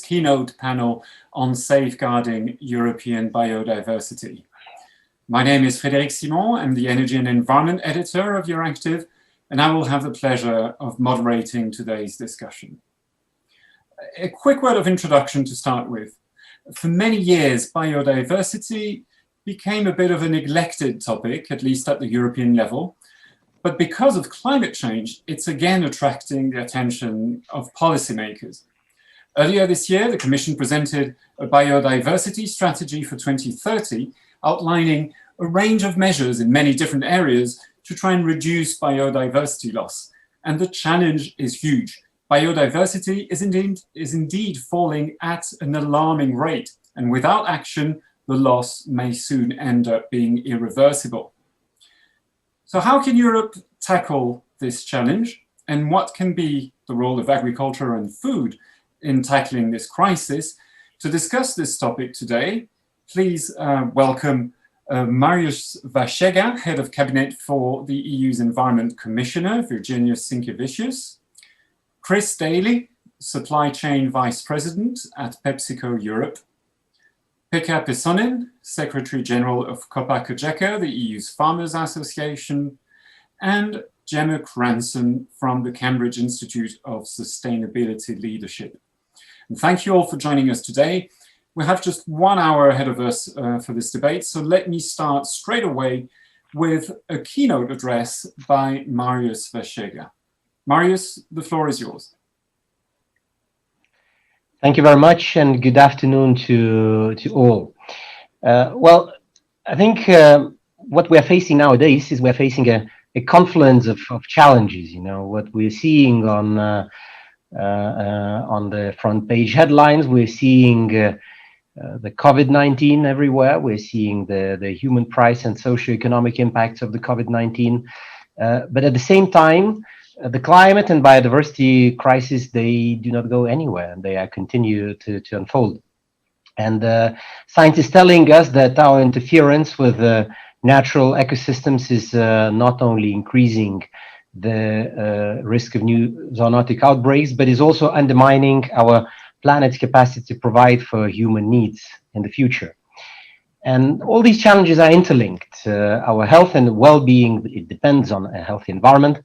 keynote panel on safeguarding European biodiversity. My name is Frédéric. I'm the Energy and Environment Editor of Euractiv, and I will have the pleasure of moderating today's discussion. A quick word of introduction to start with. For many years, biodiversity became a bit of a neglected topic, at least at the European level. But because of climate change, it's again attracting the attention of policymakers. Earlier this year, the Commission presented a Biodiversity Strategy for 2030, outlining a range of measures in many different areas to try and reduce biodiversity loss. And the challenge is huge. Biodiversity is indeed falling at an alarming rate, and without action, the loss may soon end up being irreversible. So how can Europe tackle this challenge, and what can be the role of agriculture and food in tackling this crisis? To discuss this topic today, please welcome Marius Vaščega, Head of Cabinet for the EU's Environment Commissioner, Sinkevičius, Chris Daly, Supply Chain Vice President at PepsiCo Europe, Pekka Pesonen, Secretary General of Copa-Cogeca, the EU's Farmers Association, and Gemma Cranston from the Cambridge Institute of Sustainability Leadership. And thank you all for joining us today. We have just 1 hour ahead of us for this debate, so let me start straight away with a keynote address by Marius Vaščega. Marius, the floor is yours. Thank you very much, and good afternoon to all. Well, I think what we're facing nowadays is we're facing a confluence of challenges. You know, what we're seeing on the front page headlines, we're seeing the COVID-19 everywhere. We're seeing the human price and socioeconomic impacts of the COVID-19. But at the same time, the climate and biodiversity crisis, they do not go anywhere. They continue to unfold. And science is telling us that our interference with natural ecosystems is not only increasing the risk of new zoonotic outbreaks, but is also undermining our planet's capacity to provide for human needs in the future. And all these challenges are interlinked. Our health and well-being, it depends on a healthy environment.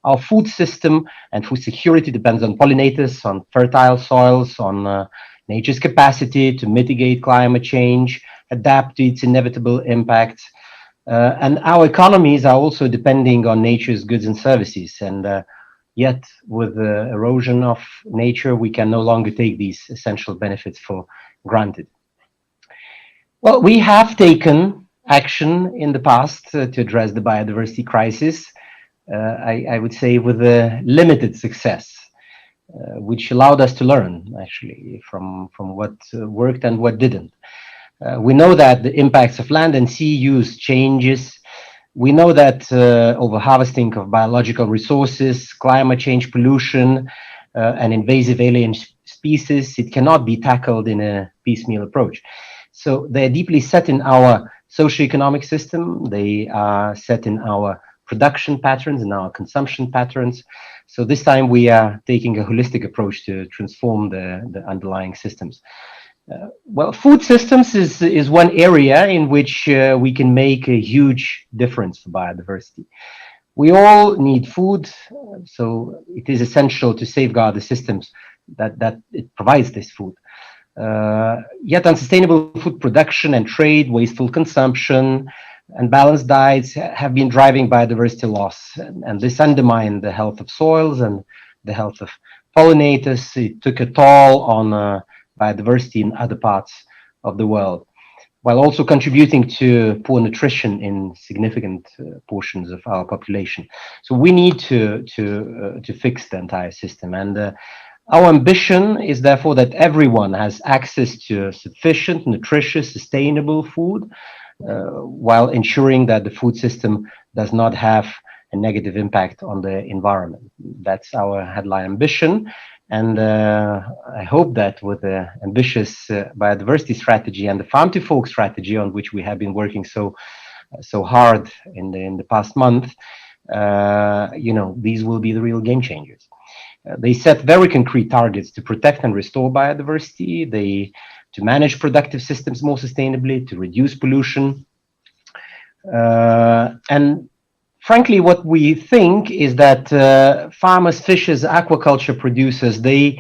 Our food system and food security depends on pollinators, on fertile soils, on nature's capacity to mitigate climate change, adapt to its inevitable impacts. And our economies are also depending on nature's goods and services. And yet, with the erosion of nature, we can no longer take these essential benefits for granted. Well, we have taken action in the past to address the biodiversity crisis. I would say with a limited success, which allowed us to learn actually from what worked and what didn't. We know that the impacts of land and sea use changes. We know that overharvesting of biological resources, climate change, pollution, and invasive alien species, it cannot be tackled in a piecemeal approach. So they're deeply set in our socioeconomic system. They are set in our production patterns and our consumption patterns. So this time we are taking a holistic approach to transform the underlying systems. Well, food systems is one area in which we can make a huge difference for biodiversity. We all need food, so it is essential to safeguard the systems that it provides this food. Yet unsustainable food production and trade, wasteful consumption, and balanced diets have been driving biodiversity loss, and this undermined the health of soils and the health of pollinators. It took a toll on biodiversity in other parts of the world, while also contributing to poor nutrition in significant portions of our population. So we need to fix the entire system, and our ambition is therefore that everyone has access to sufficient, nutritious, sustainable food, while ensuring that the food system does not have a negative impact on the environment. That's our headline ambition. And I hope that with the ambitious biodiversity strategy and the farm to fork strategy on which we have been working so hard in the past month, these will be the real game changers. They set very concrete targets to protect and restore biodiversity, to manage productive systems more sustainably, to reduce pollution. And frankly, what we think is that farmers, fishers, aquaculture producers, they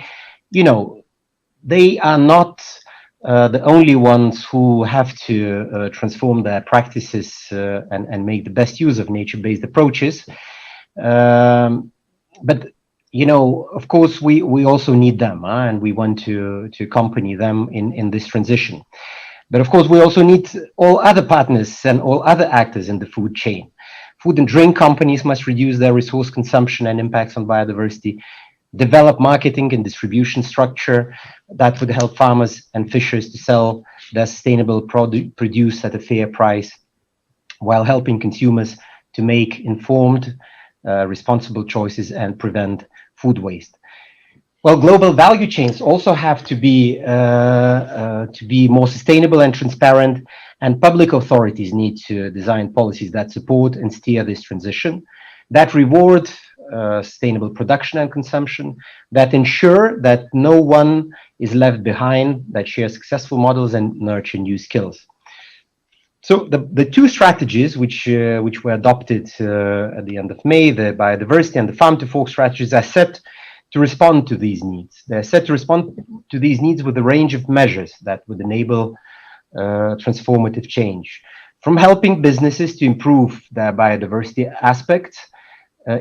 are not the only ones who have to transform their practices and make the best use of nature-based approaches. But of course, we also need them, and we want to accompany them in this transition. But of course, we also need all other partners and all other actors in the food chain. Food and drink companies must reduce their resource consumption and impacts on biodiversity, develop marketing and distribution structure that would help farmers and fishers to sell their sustainable produce at a fair price, while helping consumers to make informed, responsible choices and prevent food waste. Well, global value chains also have to be more sustainable and transparent, and public authorities need to design policies that support and steer this transition, that reward sustainable production and consumption, that ensure that no one is left behind, that share successful models and nurture new skills. So the two strategies which were adopted at the end of May, the biodiversity and the farm to fork strategies, are set to respond to these needs. They're set to respond to these needs with a range of measures that would enable transformative change, from helping businesses to improve their biodiversity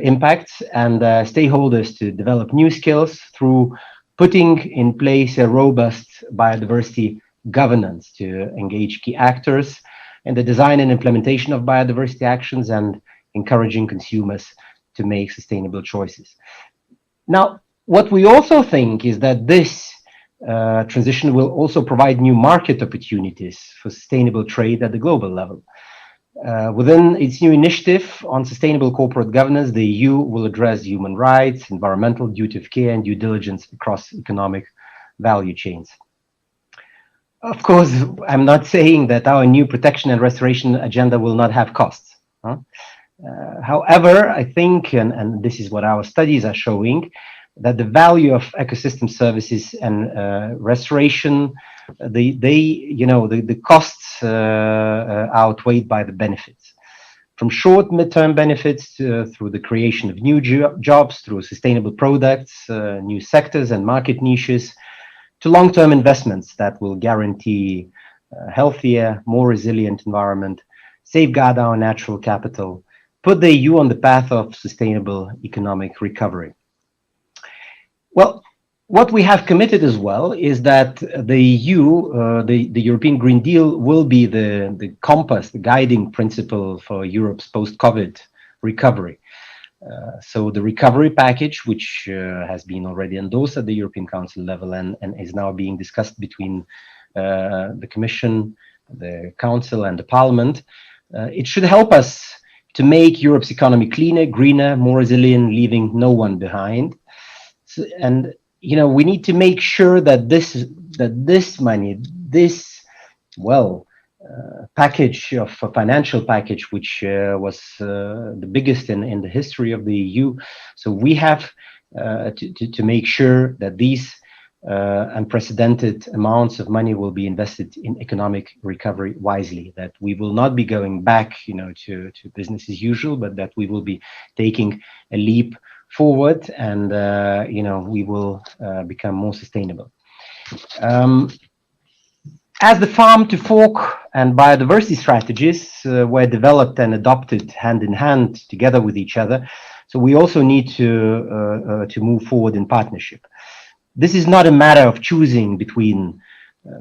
impacts, and stakeholders to develop new skills, through putting in place a robust biodiversity governance to engage key actors in the design and implementation of biodiversity actions, and encouraging consumers to make sustainable choices. Now, what we also think is that this transition will also provide new market opportunities for sustainable trade at the global level. Within its new initiative on sustainable corporate governance, the EU will address human rights, environmental duty of care, and due diligence across economic value chains. Of course, I'm not saying that our new protection and restoration agenda will not have costs. However, I think, and this is what our studies are showing, that the value of ecosystem services and restoration, the costs are outweighed by the benefits. From short midterm benefits through the creation of new jobs, through sustainable products, new sectors and market niches, to long-term investments that will guarantee a healthier, more resilient environment, safeguard our natural capital, put the EU on the path of sustainable economic recovery. Well, what we have committed as well is that the EU, the European Green Deal, will be the compass, the guiding principle for Europe's post-COVID recovery. So the recovery package, which has been already endorsed at the European Council level and is now being discussed between the Commission, the Council and the Parliament, it should help us to make Europe's economy cleaner, greener, more resilient, leaving no one behind. So, and we need to make sure that this money, this package of a financial package, which was the biggest in the history of the EU. So we have to make sure that these unprecedented amounts of money will be invested in economic recovery wisely, that we will not be going back, to business as usual, but that we will be taking a leap forward and, we will become more sustainable. As the farm to fork and biodiversity strategies were developed and adopted hand in hand together with each other, so we also need to move forward in partnership. This is not a matter of choosing between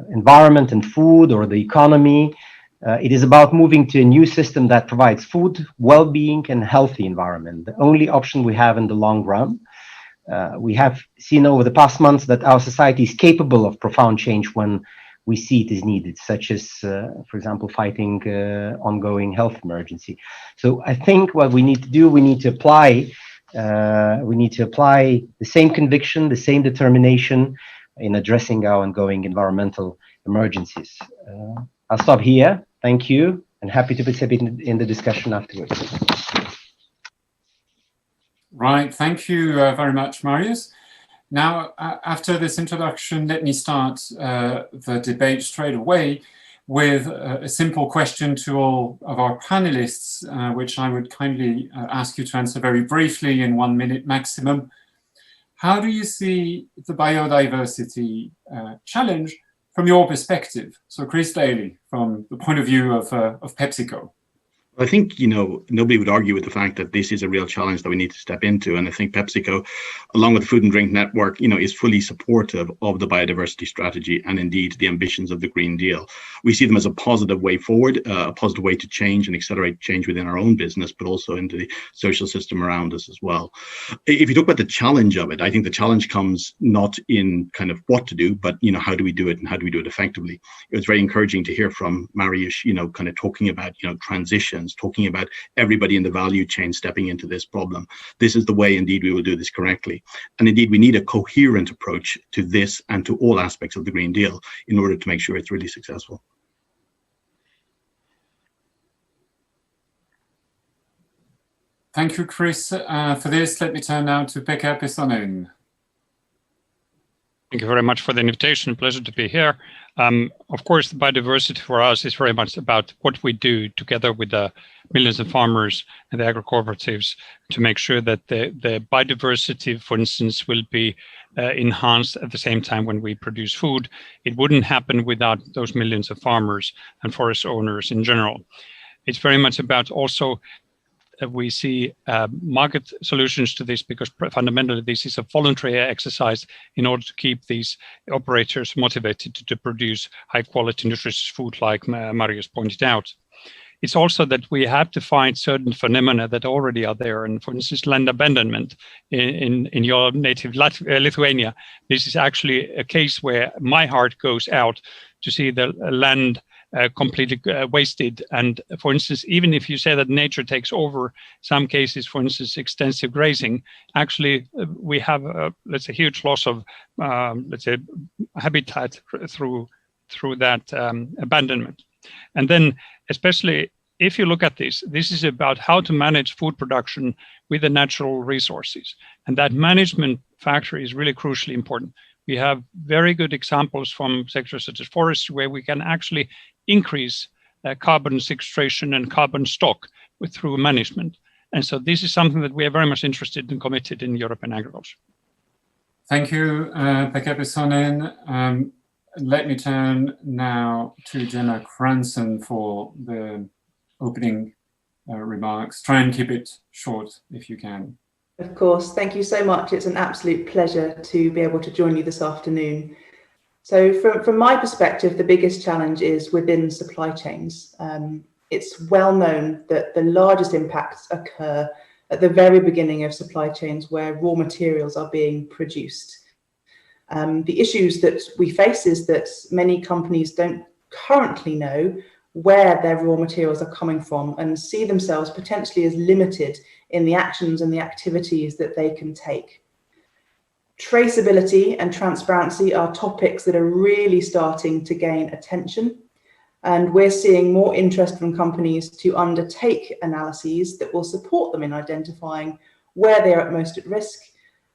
environment and food or the economy. It is about moving to a new system that provides food, well-being, and healthy environment, the only option we have in the long run. We have seen over the past months that our society is capable of profound change when we see it is needed, such as, for example, fighting ongoing health emergency. So I think what we need to do, we need to apply the same conviction, the same determination in addressing our ongoing environmental emergencies. I'll stop here. Thank you, and happy to participate in the discussion afterwards. Right, thank you very much, Marius. Now, after this introduction, let me start the debate straight away with a simple question to all of our panelists, which I would kindly ask you to answer very briefly in 1 minute maximum. How do you see the biodiversity challenge from your perspective? So Chris Daly, from the point of view of PepsiCo. I think, nobody would argue with the fact that this is a real challenge that we need to step into. And I think PepsiCo, along with the Food and Drink Network, is fully supportive of the biodiversity strategy and indeed the ambitions of the Green Deal. We see them as a positive way forward, a positive way to change and accelerate change within our own business, but also into the social system around us as well. If you talk about the challenge of it, I think the challenge comes not in kind of what to do, but, how do we do it and how do we do it effectively? It was very encouraging to hear from Marius, kind of talking about, transitions, talking about everybody in the value chain stepping into this problem. This is the way, indeed, we will do this correctly. And indeed, we need a coherent approach to this and to all aspects of the Green Deal in order to make sure it's really successful. Thank you, Chris. For this, let me turn now to Pekka Pesonen. Thank you very much for the invitation. Pleasure to be here. Of course, biodiversity for us is very much about what we do together with the millions of farmers and the agro-cooperatives to make sure that the biodiversity, for instance, will be enhanced at the same time when we produce food. It wouldn't happen without those millions of farmers and forest owners in general. It's very much about also we see market solutions to this, because fundamentally this is a voluntary exercise in order to keep these operators motivated to produce high quality nutritious food, like Marius pointed out. It's also that we have to find certain phenomena that already are there. And for instance, land abandonment in your native Lithuania, this is actually a case where my heart goes out to see the land completely wasted. And for instance, even if you say that nature takes over, some cases, for instance, extensive grazing, actually we have let's say huge loss of let's say habitat through that abandonment. And then especially if you look at this is about how to manage food production with the natural resources, and that management factor is really crucially important. We have very good examples from sectors such as forestry, where we can actually increase carbon sequestration and carbon stock through management. And so this is something that we are very much interested and committed in European agriculture. Thank you, Pekka Pesonen. Let me turn now to Gemma Cranston for the opening remarks. Try and keep it short if you can. Of course, thank you so much. It's an absolute pleasure to be able to join you this afternoon. So from my perspective, the biggest challenge is within supply chains. It's well known that the largest impacts occur at the very beginning of supply chains, where raw materials are being produced. The issues that we face is that many companies don't currently know where their raw materials are coming from and see themselves potentially as limited in the actions and the activities that they can take. Traceability and transparency are topics that are really starting to gain attention, and we're seeing more interest from companies to undertake analyses that will support them in identifying where they are at most at risk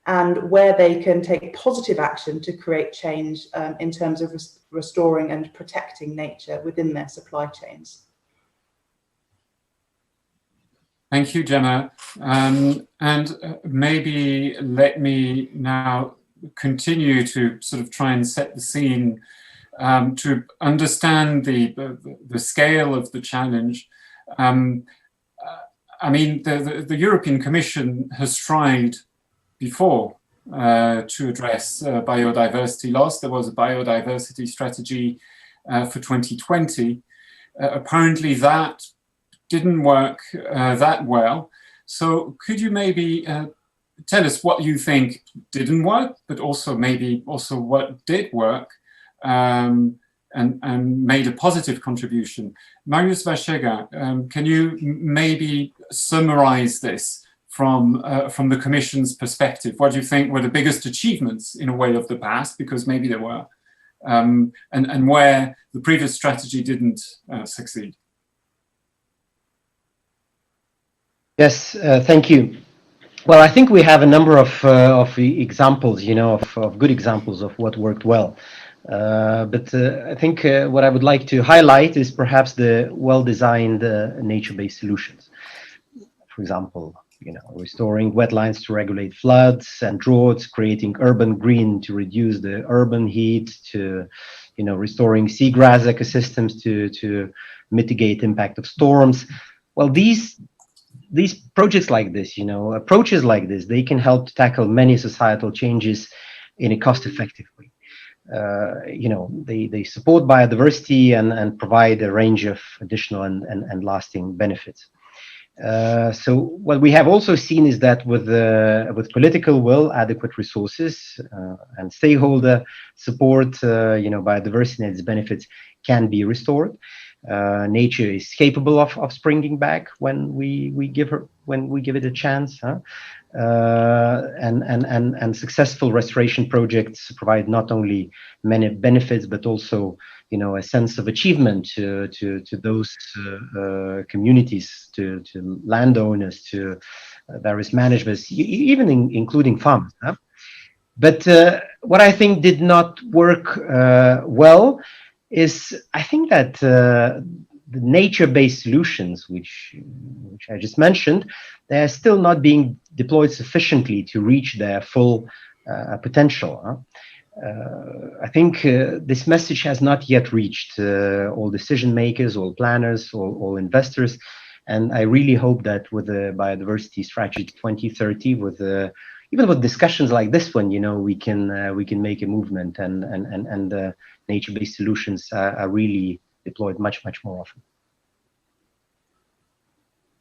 and where they can take positive action to create change in terms of restoring and protecting nature within their supply chains. Thank you, Gemma. And maybe let me now continue to sort of try and set the scene to understand the scale of the challenge. I mean, the European Commission has tried before to address biodiversity loss. There was a biodiversity strategy for 2020. Apparently that didn't work that well. So could you maybe tell us what you think didn't work, but also maybe also what did work and made a positive contribution? Marius Vaščega, can you maybe summarize this from the Commission's perspective? What do you think were the biggest achievements in a way of the past, because maybe there were, and where the previous strategy didn't succeed? Yes, thank you. Well, I think we have a number of examples, of good examples of what worked well. But I think what I would like to highlight is perhaps the well-designed nature-based solutions. For example, restoring wetlands to regulate floods and droughts, creating urban green to reduce the urban heat, to restoring seagrass ecosystems to mitigate impact of storms. Well, these projects like this, approaches like this, they can help to tackle many societal changes in a cost-effective way. They support biodiversity and provide a range of additional and lasting benefits. So what we have also seen is that with political will, adequate resources, and stakeholder support, biodiversity and its benefits can be restored. Nature is capable of springing back when we give it a chance. And successful restoration projects provide not only many benefits but also a sense of achievement to those communities, to landowners, to various managements, even including farmers. But what I think did not work well is, I think that the nature-based solutions, which I just mentioned, they are still not being deployed sufficiently to reach their full potential. I think this message has not yet reached all decision makers, all planners, all investors, and I really hope that with the Biodiversity Strategy 2030, even with discussions like this one, we can make a movement, and nature-based solutions are really deployed much more often.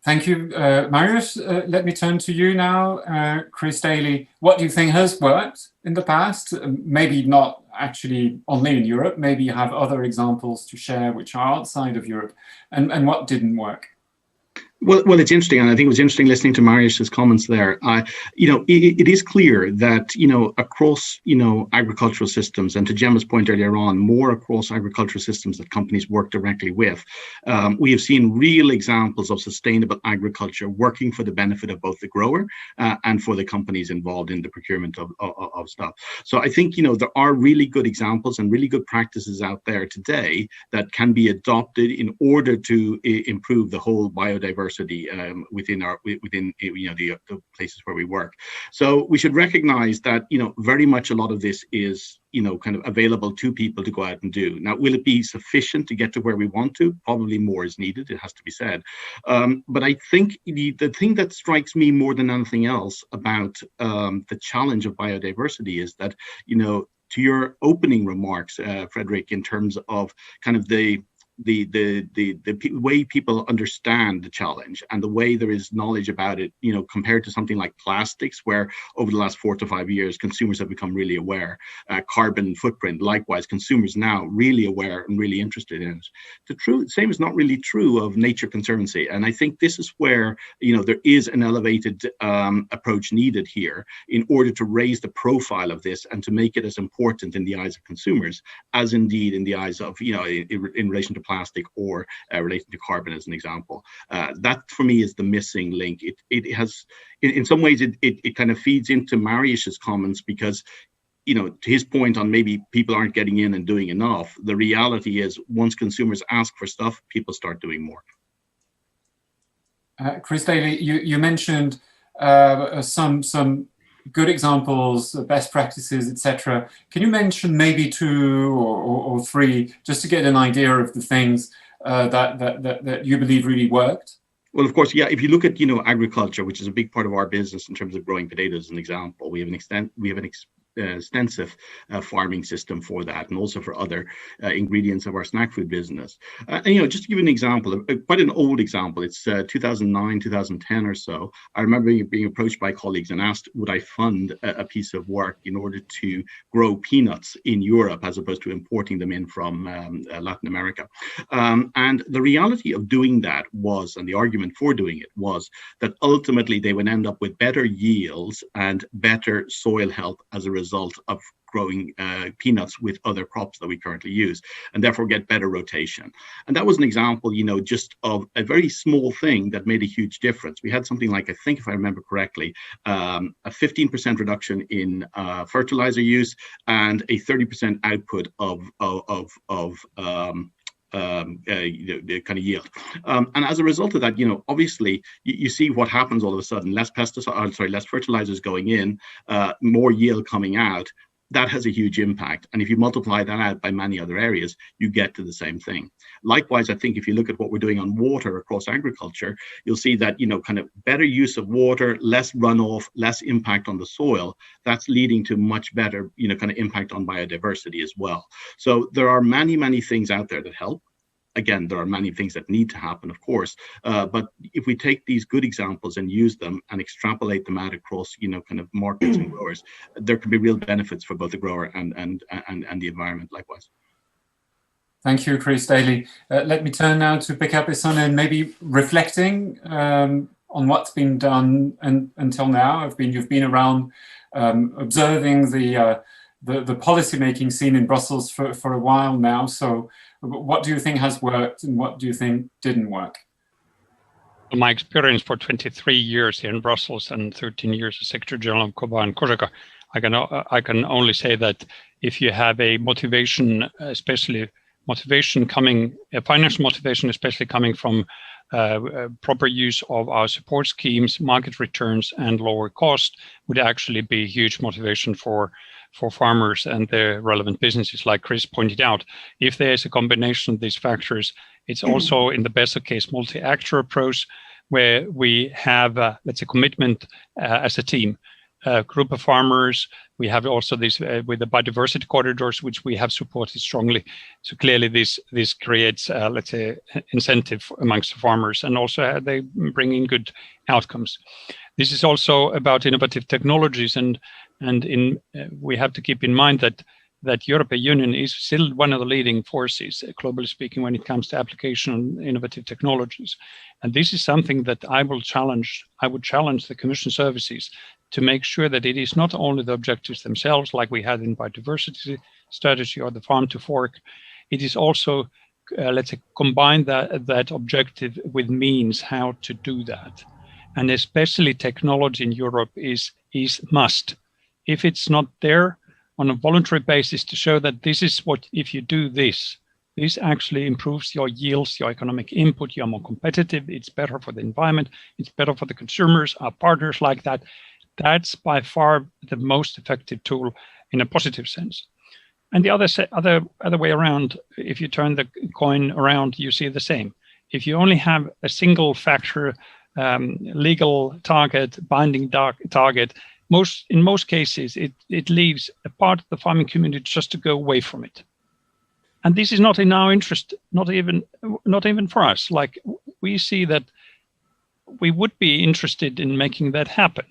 Thank you, Marius. Let me turn to you now, Chris Daly. What do you think has worked in the past? Maybe not actually only in Europe. Maybe you have other examples to share which are outside of Europe, and what didn't work? Well, it's interesting, and I think it was interesting listening to Marius's comments there. It is clear that across agricultural systems, and to Gemma's point earlier on, more across agricultural systems that companies work directly with, we have seen real examples of sustainable agriculture working for the benefit of both the grower and for the companies involved in the procurement of stuff. So I think there are really good examples and really good practices out there today that can be adopted in order to improve the whole biodiversity within the places where we work. So we should recognize that very much a lot of this is kind of available to people to go out and do. Now, will it be sufficient to get to where we want to? Probably more is needed, it has to be said. But I think the thing that strikes me more than anything else about the challenge of biodiversity is that to your opening remarks, Frédéric, in terms of kind of the way people understand the challenge and the way there is knowledge about it, compared to something like plastics, where over the last 4 to 5 years, consumers have become really aware. Carbon footprint, likewise, consumers now really aware and really interested in it. The same is not really true of Nature Conservancy. And I think this is where, there is an elevated approach needed here in order to raise the profile of this and to make it as important in the eyes of consumers as indeed in the eyes of, in relation to plastic or relating to carbon, as an example. That for me is the missing link. It has, in some ways, it kind of feeds into Marius's comments, because to his point on maybe people aren't getting in and doing enough. The reality is, once consumers ask for stuff, people start doing more. Chris Daly, you mentioned some good examples, best practices, etc. Can you mention maybe 2 or 3, just to get an idea of the things that you believe really worked? Well, of course, yeah. If you look at agriculture, which is a big part of our business in terms of growing potatoes, as an example, we have an extensive farming system for that, and also for other ingredients of our snack food business. And just to give you an example, quite an old example, it's 2009, 2010 or so. I remember being approached by colleagues and asked, would I fund a piece of work in order to grow peanuts in Europe as opposed to importing them in from Latin America. And the reality of doing that was, and the argument for doing it was, that ultimately they would end up with better yields and better soil health as a result of growing peanuts with other crops that we currently use, and therefore get better rotation. And that was an example, just of a very small thing that made a huge difference. We had something like, I think if I remember correctly, a 15% reduction in fertilizer use and a 30% output of the kind of yield. And as a result of that, obviously you see what happens all of a sudden: less fertilizers going in, more yield coming out. That has a huge impact. And if you multiply that out by many other areas, you get to the same thing. Likewise, I think if you look at what we're doing on water across agriculture, you'll see that, kind of better use of water, less runoff, less impact on the soil. That's leading to much better, kind of impact on biodiversity as well. So there are many, many things out there that help. Again, there are many things that need to happen, of course, but if we take these good examples and use them and extrapolate them out across, kind of markets and growers, there can be real benefits for both the grower and the environment likewise. Thank you, Chris Daly. Let me turn now to Pekka Pesonen, maybe reflecting on what's been done until now. You've been around observing the policy-making scene in Brussels for a while now. So what do you think has worked and what do you think didn't work? My experience for 23 years here in Brussels and 13 years as Secretary General of Copa-Cogeca, I can only say that if you have a motivation, especially financial motivation, especially coming from proper use of our support schemes, market returns, and lower cost, would actually be huge motivation for farmers and their relevant businesses, like Chris pointed out. If there's a combination of these factors, it's also in the best of case multi-actor approach, where we have, let's say, commitment as a team. Group of farmers. We have also this with the biodiversity corridors, which we have supported strongly. So clearly this creates, let's say, incentive amongst the farmers, and also they bring in good outcomes. This is also about innovative technologies, and we have to keep in mind that European Union is still one of the leading forces, globally speaking, when it comes to application of innovative technologies. And this is something that I would challenge the Commission services to make sure that it is not only the objectives themselves, like we had in Biodiversity Strategy or the Farm to Fork. It is also, let's say, combine that objective with means how to do that. And especially technology in Europe is must. If it's not there on a voluntary basis to show that this is what, if you do this actually improves your yields, your economic input, you're more competitive, it's better for the environment, it's better for the consumers, our partners like that. That's by far the most effective tool in a positive sense. And the other way around, if you turn the coin around, you see the same. If you only have a single factor, legal target, binding target, in most cases, it leaves a part of the farming community just to go away from it. And this is not in our interest, not even for us. Like, we see that we would be interested in making that happen.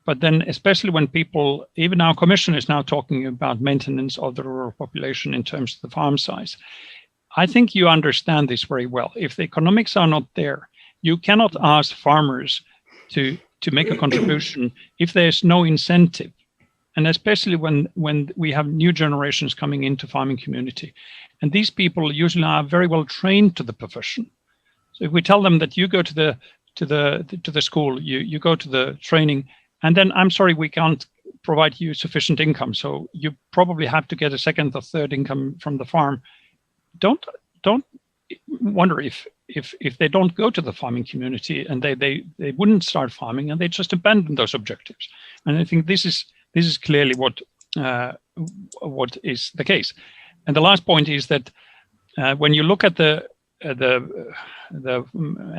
But then, especially when people, even our commission is now talking about maintenance of the rural population in terms of the farm size. I think you understand this very well. If the economics are not there, you cannot ask farmers to make a contribution if there's no incentive. And especially when we have new generations coming into farming community. And these people usually are very well trained to the profession. So if we tell them that you go to the school, you go to the training, and then, I'm sorry, we can't provide you sufficient income, so you probably have to get a second or third income from the farm. Don't wonder if they don't go to the farming community and they wouldn't start farming, and they just abandon those objectives. And I think this is clearly what is the case. And the last point is that when you look at the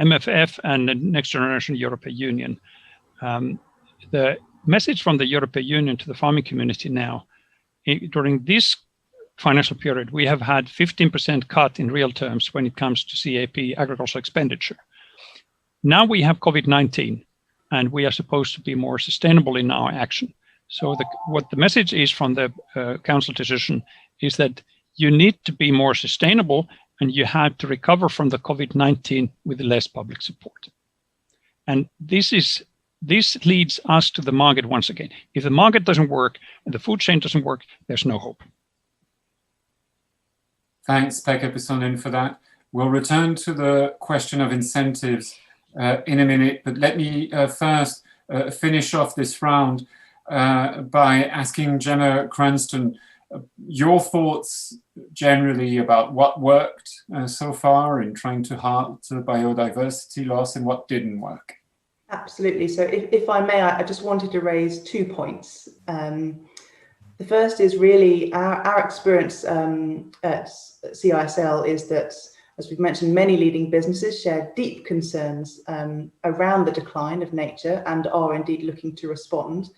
MFF and the Next Generation European Union, the message from the European Union to the farming community now, during this financial period, we have had 15% cut in real terms when it comes to CAP agricultural expenditure. Now we have COVID-19, and we are supposed to be more sustainable in our action. So what the message is from the council decision is that you need to be more sustainable, and you have to recover from the COVID-19 with less public support. And this is this leads us to the market once again. If the market doesn't work and the food chain doesn't work, there's no hope. Thanks, Pekka Pesonen, for that. We'll return to the question of incentives in a minute, but let me first finish off this round by asking Gemma Cranston your thoughts generally about what worked so far in trying to halt biodiversity loss and what didn't work. Absolutely. So if I may, I just wanted to raise 2 points. The first is really our experience at CISL is that, as we've mentioned, many leading businesses share deep concerns around the decline of nature and are indeed looking to respond.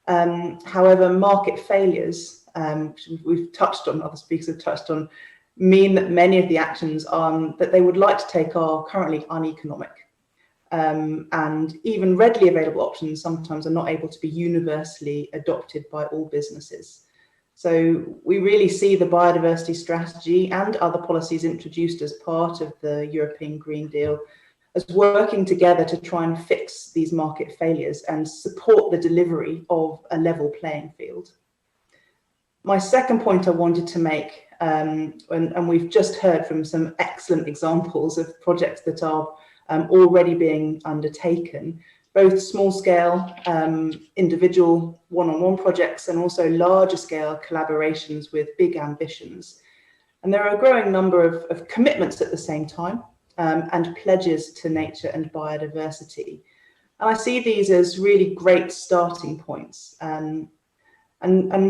However, market failures, which we've touched on, other speakers have touched on, mean that many of the actions that they would like to take are currently uneconomic. And even readily available options sometimes are not able to be universally adopted by all businesses. So we really see the biodiversity strategy and other policies introduced as part of the European Green Deal as working together to try and fix these market failures and support the delivery of a level playing field. My second point I wanted to make, and we've just heard from some excellent examples of projects that are already being undertaken, both small-scale, individual one-on-one projects and also larger-scale collaborations with big ambitions. And there are a growing number of commitments at the same time and pledges to nature and biodiversity. And I see these as really great starting points and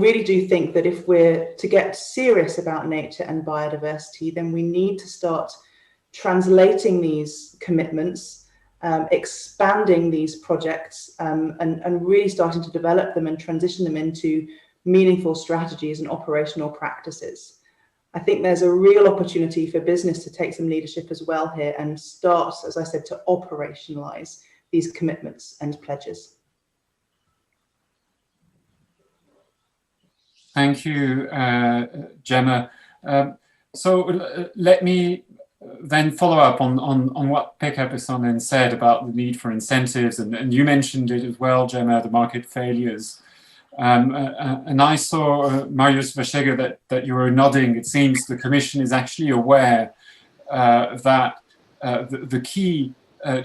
really do think that if we're to get serious about nature and biodiversity, then we need to start translating these commitments, expanding these projects and really starting to develop them and transition them into meaningful strategies and operational practices. I think there's a real opportunity for business to take some leadership as well here and start, as I said, to operationalize these commitments and pledges. Thank you, Gemma. So let me then follow up on what Pekka Pesonen said about the need for incentives, and you mentioned it as well, Gemma, the market failures. And I saw, Marius, Vaščega, that you were nodding. It seems the Commission is actually aware that the key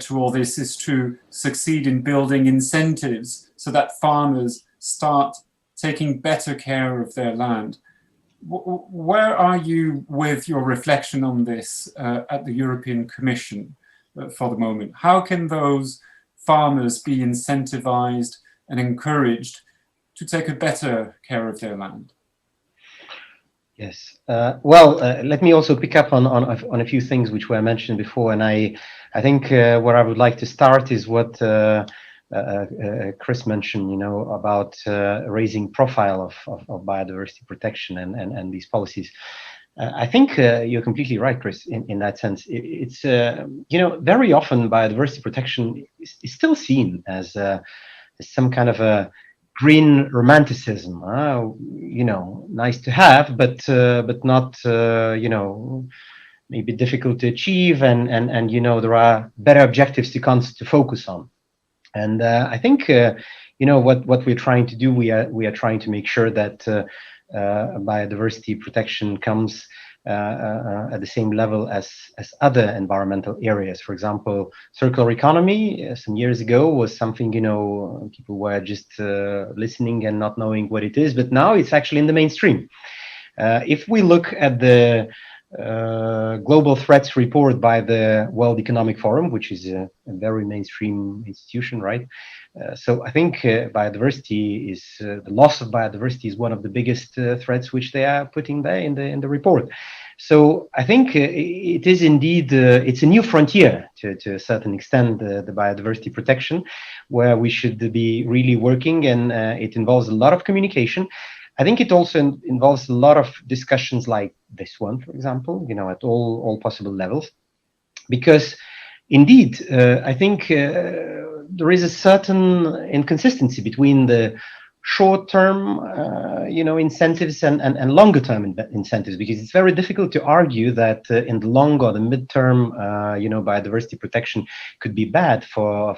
to all this is to succeed in building incentives so that farmers start taking better care of their land. Where are you with your reflection on this at the European Commission for the moment? How can those farmers be incentivized and encouraged to take a better care of their land? Yes. Let me also pick up on a few things which were mentioned before, and I think where I would like to start is what Chris mentioned, about raising profile of biodiversity protection and these policies. I think you're completely right, Chris, in that sense. It's very often biodiversity protection is still seen as some kind of a green romanticism, nice to have, but not, maybe difficult to achieve, and there are better objectives to focus on. And I think what we're trying to do, we are trying to make sure that biodiversity protection comes at the same level as other environmental areas. For example, circular economy some years ago was something people were just listening and not knowing what it is, but now it's actually in the mainstream. If we look at the global threats report by the World Economic Forum, which is a very mainstream institution, right? So I think biodiversity is the loss of biodiversity is one of the biggest threats which they are putting there in the report. So I think it is indeed it's a new frontier to a certain extent, the biodiversity protection, where we should be really working, and it involves a lot of communication. I think it also involves a lot of discussions like this one, for example, at all possible levels, because indeed, I think there is a certain inconsistency between the short-term, incentives and longer-term incentives, because it's very difficult to argue that in the long or the mid-term, biodiversity protection could be bad for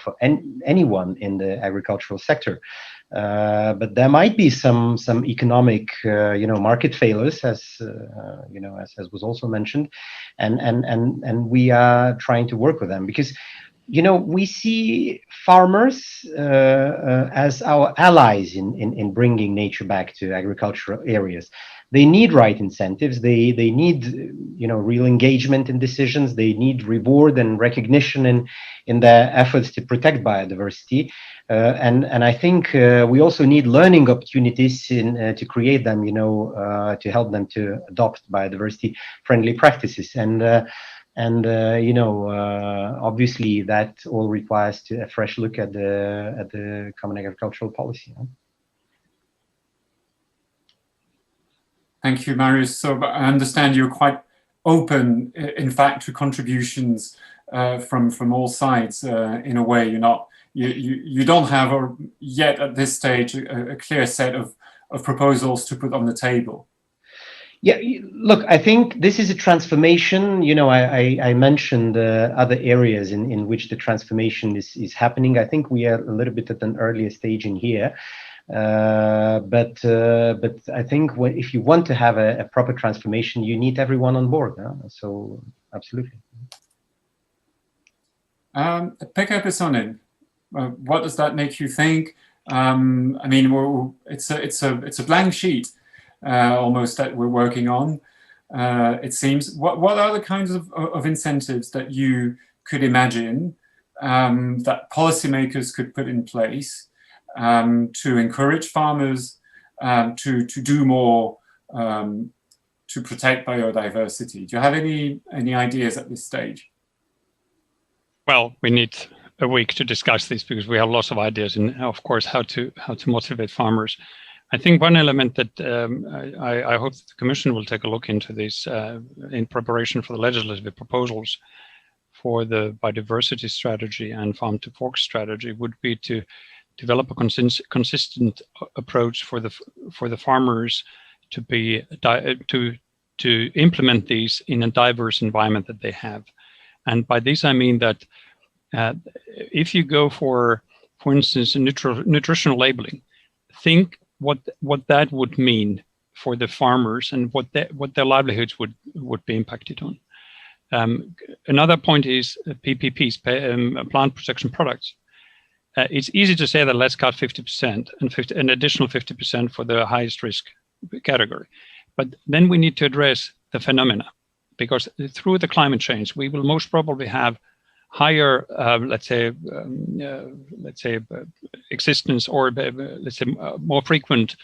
anyone in the agricultural sector. But there might be some economic, market failures, as was also mentioned, and we are trying to work with them, because we see farmers as our allies in bringing nature back to agricultural areas. They need right incentives. They need real engagement in decisions. They need reward and recognition in their efforts to protect biodiversity. And I think we also need learning opportunities to create them, to help them to adopt biodiversity-friendly practices. Obviously that all requires a fresh look at the common agricultural policy. Thank you, Marius. So I understand you're quite open, in fact, to contributions from all sides. In a way, you don't have yet at this stage a clear set of proposals to put on the table. Yeah, look, I think this is a transformation. I mentioned other areas in which the transformation is happening. I think we are a little bit at an earlier stage in here. But I think if you want to have a proper transformation, you need everyone on board. So absolutely. Pekka, Pesonen, what does that make you think? It's a blank sheet. Almost that we're working on, it seems. What are the kinds of incentives that you could imagine that policymakers could put in place to encourage farmers to do more to protect biodiversity? Do you have any ideas at this stage? Well, we need a week to discuss this because we have lots of ideas, and of course how to motivate farmers. I think one element that I hope that the Commission will take a look into this in preparation for the legislative proposals for the biodiversity strategy and farm to fork strategy would be to develop a consistent approach for the farmers to be to implement these in a diverse environment that they have. And by this I mean that if you go for instance, nutritional labeling, think what that would mean for the farmers and what their livelihoods would be impacted on. Another point is PPPs, plant protection products. It's easy to say that let's cut 50% and an additional 50% for the highest risk category, but then we need to address the phenomena, because through the climate change we will most probably have higher, existence, or more frequent,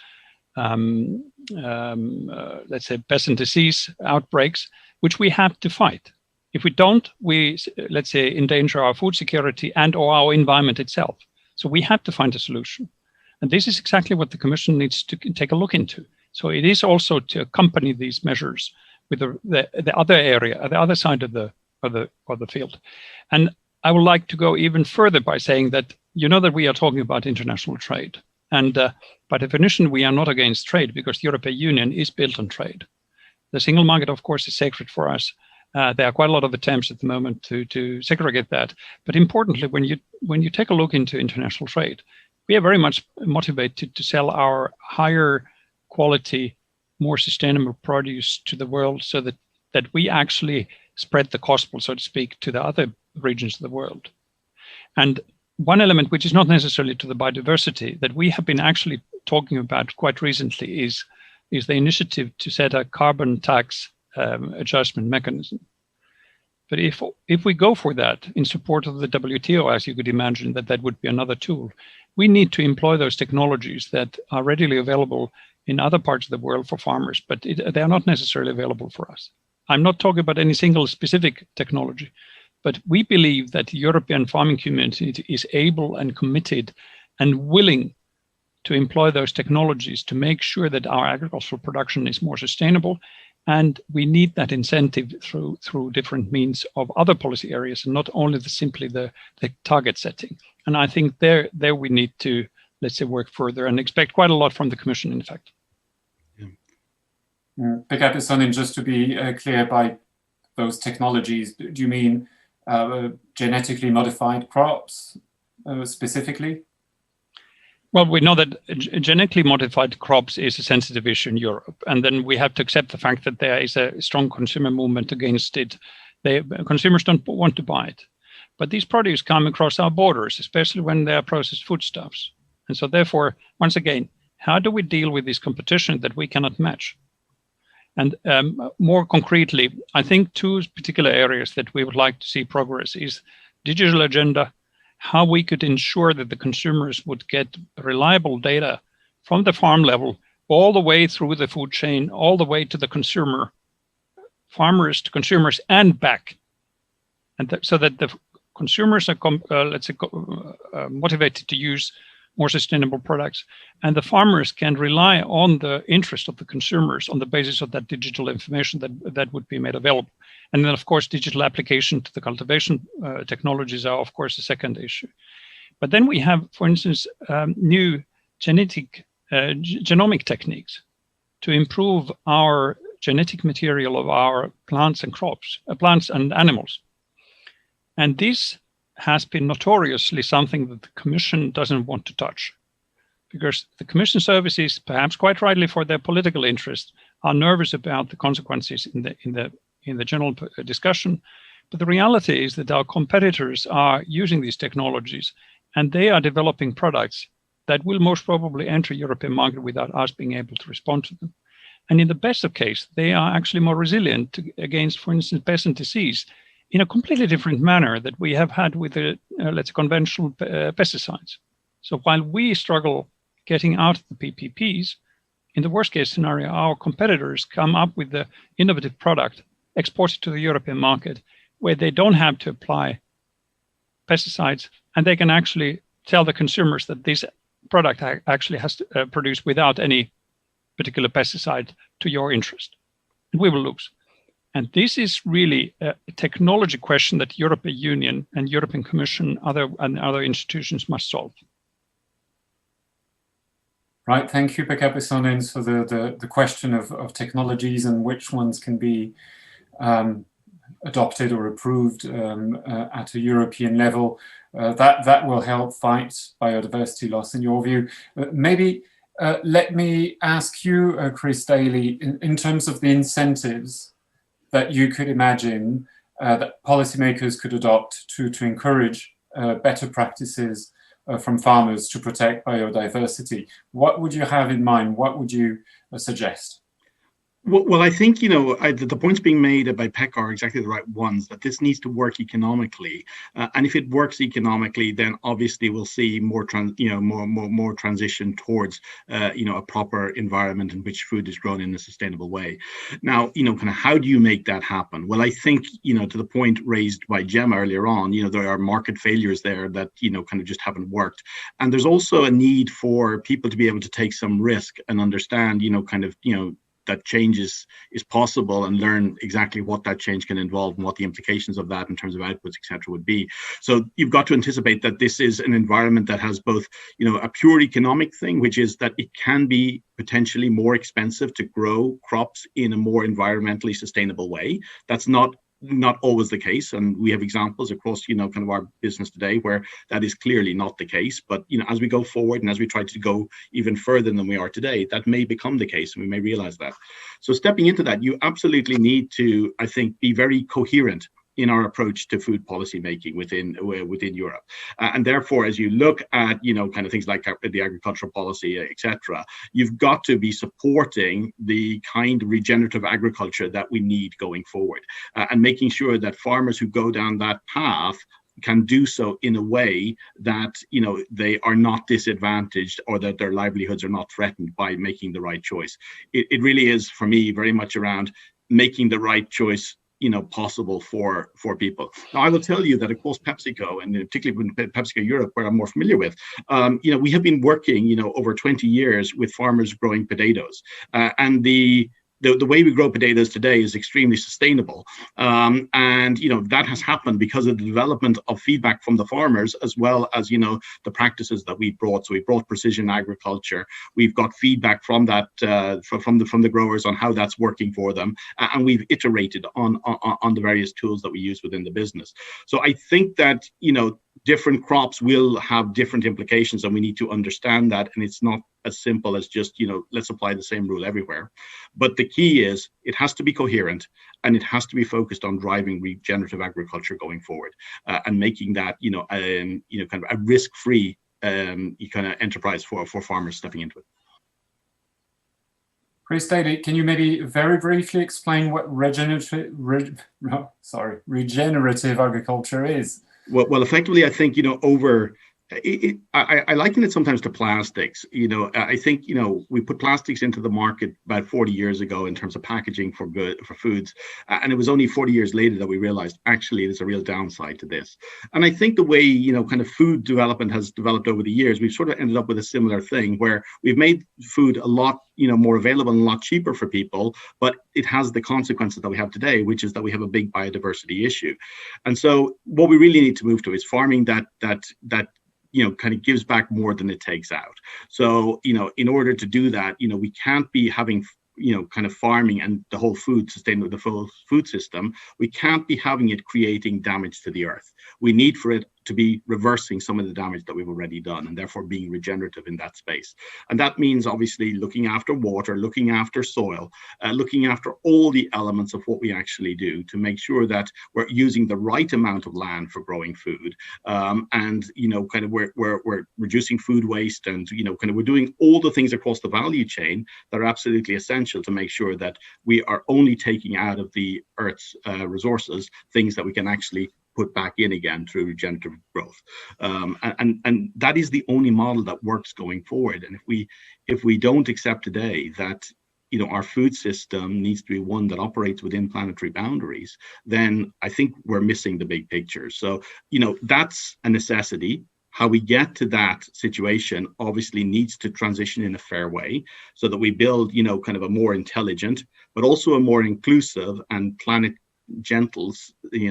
pest and disease outbreaks, which we have to fight. If we don't, we endanger our food security and/or our environment itself. So we have to find a solution, and this is exactly what the Commission needs to take a look into. So it is also to accompany these measures with the other area, the other side of the field. And I would like to go even further by saying that that we are talking about international trade, and by definition we are not against trade, because the European Union is built on trade. The single market, of course, is sacred for us. There are quite a lot of attempts at the moment to segregate that, but importantly, when you take a look into international trade, we are very much motivated to sell our higher quality, more sustainable produce to the world, so that we actually spread the gospel, so to speak, to the other regions of the world. And one element which is not necessarily to the biodiversity that we have been actually talking about quite recently is the initiative to set a carbon tax adjustment mechanism. But if we go for that in support of the WTO, as you could imagine, that would be another tool, we need to employ those technologies that are readily available in other parts of the world for farmers, but they are not necessarily available for us. I'm not talking about any single specific technology, but we believe that the European farming community is able and committed and willing to employ those technologies to make sure that our agricultural production is more sustainable. And we need that incentive through different means of other policy areas, and not only simply the target setting. And I think there we need to let's say, work further, and expect quite a lot from the Commission, in fact. Pekka, Pesonen, just to be clear, by those technologies, do you mean genetically modified crops specifically? Well, we know that genetically modified crops is a sensitive issue in Europe, and then we have to accept the fact that there is a strong consumer movement against it. Consumers don't want to buy it. But these produce come across our borders, especially when they are processed foodstuffs. And so therefore, once again, how do we deal with this competition that we cannot match? And more concretely, I think two particular areas that we would like to see progress is digital agenda, how we could ensure that the consumers would get reliable data from the farm level all the way through the food chain, all the way to the consumer, farmers to consumers and back. And so that the consumers are, motivated to use more sustainable products, and the farmers can rely on the interest of the consumers on the basis of that digital information that would be made available. And then, of course, digital application to the cultivation technologies are, of course, a second issue. But then we have, for instance, new genomic techniques to improve our genetic material of our plants and crops, plants and animals. And this has been notoriously something that the Commission doesn't want to touch, because the Commission services, perhaps quite rightly for their political interest, are nervous about the consequences in the general discussion. But the reality is that our competitors are using these technologies, and they are developing products that will most probably enter European market without us being able to respond to them. And in the best of case, they are actually more resilient against, for instance, pest and disease, in a completely different manner that we have had with the, let's say, conventional pesticides. So while we struggle getting out of the PPPs, in the worst case scenario, our competitors come up with the innovative product, export it to the European market, where they don't have to apply pesticides, and they can actually tell the consumers that this product actually has to produce without any particular pesticide to your interest. And we will lose. And this is really a technology question that European Union and European Commission and other institutions must solve. Right, thank you, Pekka, Pesonen. So the question of technologies and which ones can be adopted or approved at a European level, that will help fight biodiversity loss, in your view. Maybe let me ask you, Chris Daly, in terms of the incentives that you could imagine that policymakers could adopt to encourage better practices from farmers to protect biodiversity. What would you have in mind? What would you suggest? Well, I think, the points being made by Pekka are exactly the right ones, that this needs to work economically. And if it works economically, then obviously we'll see more transition towards, a proper environment in which food is grown in a sustainable way. Now, kind of how do you make that happen? Well, I think, to the point raised by Gemma earlier on, there are market failures there that, kind of just haven't worked. And there's also a need for people to be able to take some risk and understand, that change is possible, and learn exactly what that change can involve and what the implications of that in terms of outputs, etc., would be. So you've got to anticipate that this is an environment that has both, a pure economic thing, which is that it can be potentially more expensive to grow crops in a more environmentally sustainable way. That's not always the case, and we have examples across kind of our business today where that is clearly not the case. But as we go forward and as we try to go even further than we are today, that may become the case, and we may realize that. So stepping into that, you absolutely need to, I think, be very coherent in our approach to food policy making within Europe. And therefore, as you look at, kind of things like the agricultural policy, etc., you've got to be supporting the kind of regenerative agriculture that we need going forward, and making sure that farmers who go down that path can do so in a way that, they are not disadvantaged, or that their livelihoods are not threatened by making the right choice. It really is, for me, very much around making the right choice possible for people. Now, I will tell you that, of course, PepsiCo, and particularly with PepsiCo Europe, where I'm more familiar with, we have been working, over 20 years with farmers growing potatoes, and the the way we grow potatoes today is extremely sustainable. And, that has happened because of the development of feedback from the farmers, as well as, the practices that we brought. So we brought precision agriculture. We've got feedback from that, from the growers on how that's working for them. And we've iterated on the various tools that we use within the business. So I think that, different crops will have different implications, and we need to understand that. And it's not as simple as just, let's apply the same rule everywhere. But the key is it has to be coherent, and it has to be focused on driving regenerative agriculture going forward, and making that, kind of a risk-free kind of enterprise for farmers stepping into it. Chris Daly, can you maybe very briefly explain what regenerative agriculture is? Well, effectively, I think, I liken it sometimes to plastics. I think, we put plastics into the market about 40 years ago in terms of packaging for foods. And it was only 40 years later that we realized, actually, there's a real downside to this. And I think the way, kind of food development has developed over the years, we've sort of ended up with a similar thing where we've made food a lot, more available and a lot cheaper for people, but it has the consequences that we have today, which is that we have a big biodiversity issue. And so what we really need to move to is farming that kind of gives back more than it takes out. So, in order to do that, we can't be having, kind of farming and the whole the full food system. We can't be having it creating damage to the earth. We need for it to be reversing some of the damage that we've already done, and therefore being regenerative in that space. And that means obviously looking after water, looking after soil, looking after all the elements of what we actually do to make sure that we're using the right amount of land for growing food. And, kind of we're reducing food waste, and, kind of we're doing all the things across the value chain that are absolutely essential to make sure that we are only taking out of the Earth's resources things that we can actually put back in again through regenerative growth. And that is the only model that works going forward. And if we don't accept today that, our food system needs to be one that operates within planetary boundaries, then I think we're missing the big picture. So, that's a necessity. How we get to that situation obviously needs to transition in a fair way so that we build, kind of a more intelligent, but also a more inclusive and planet gentle,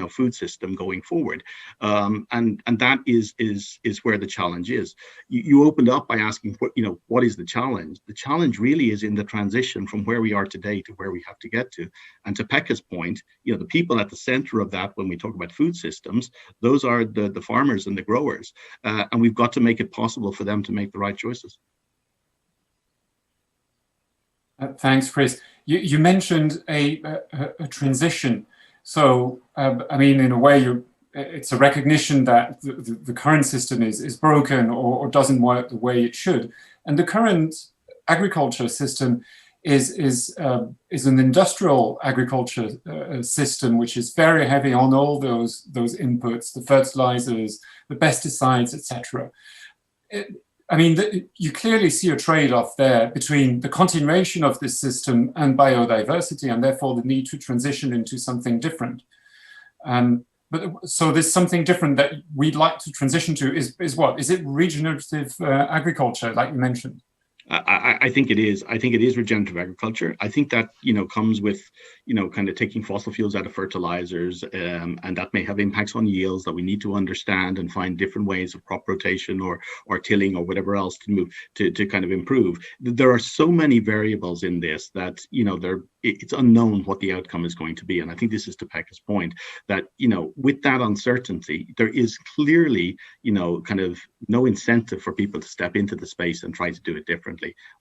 food system going forward. And that is where the challenge is. You opened up by asking, what is the challenge? The challenge really is in the transition from where we are today to where we have to get to. And to Pekka's point, the people at the center of that, when we talk about food systems, those are the farmers and the growers. And we've got to make it possible for them to make the right choices. Thanks, Chris. You mentioned a transition. So, in a way, it's a recognition that the current system is broken or doesn't work the way it should. And the current agriculture system is an industrial agriculture system, which is very heavy on all those inputs, the fertilizers, the pesticides, etc. You clearly see a trade-off there between the continuation of this system and biodiversity, and therefore the need to transition into something different. So there's something different that we'd like to transition to is what? Is it regenerative agriculture, like you mentioned? I think it is. I think it is regenerative agriculture. I think that, comes with, kind of taking fossil fuels out of fertilizers, and that may have impacts on yields that we need to understand and find different ways of crop rotation or tilling or whatever else to move to kind of improve. There are so many variables in this that, it's unknown what the outcome is going to be. And I think this is to Pekka's point that, with that uncertainty, there is clearly, kind of no incentive for people to step into the space and try to do it differently.